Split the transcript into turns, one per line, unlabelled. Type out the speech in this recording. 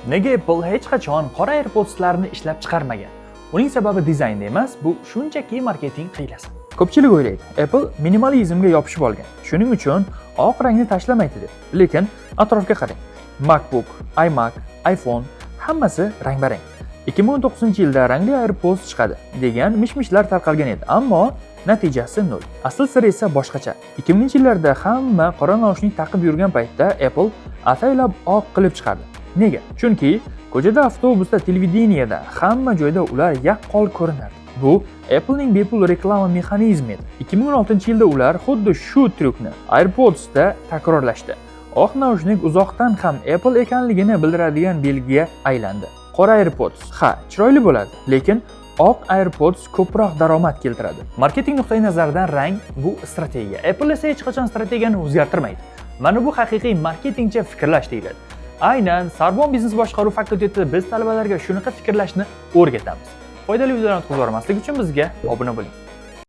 Nega Apple hech qachon qora AirPods'larni ishlab chiqarmagan? Uning sababi dizaynda emas, bu shunchaki marketing hiylasi. Ko'pchilik o'ylaydi, Apple minimalizmga yopishib olgan. Shuning uchun oq rangni tashlamaydi deb. Lekin atrofga qarang. MacBook, iMac, iPhone hammasi rang-barang. 2019-yilda rangli AirPods chiqadi degan mish-mishlar tarqalgan edi, ammo natijasi nol. Asl sir esa boshqacha. 2000-yillarda hamma qora naushnik taqib yurgan paytda Apple ataylab oq qilib chiqardi. Nega? Chunki ko'chada, avtobusda, televideniyeda, hamma joyda ular yaqqol ko'rinardi. Bu Apple'ning bepul reklama mexanizmi edi. 2016-yilda ular xuddi shu tryukni AirPods'da takrorlashdi. Oq naushnik uzoqdan ham Apple ekanligini bildiradigan belgiga aylandi. Qora AirPods, ha, chiroyli bo'ladi, lekin oq AirPods ko'proq daromad keltiradi. Marketing nuqtai nazaridan rang bu strategiya. Apple esa hech qachon strategiyani o'zgartirmaydi. Mana bu haqiqiy marketingcha fikrlash deyiladi. Aynan Sorbonne biznes boshqaruv fakultetida biz talabalarga shunaqa fikrlashni o'rgatamiz. Foydali videolarni kuzatib bormaslik uchun bizga obuna bo'ling.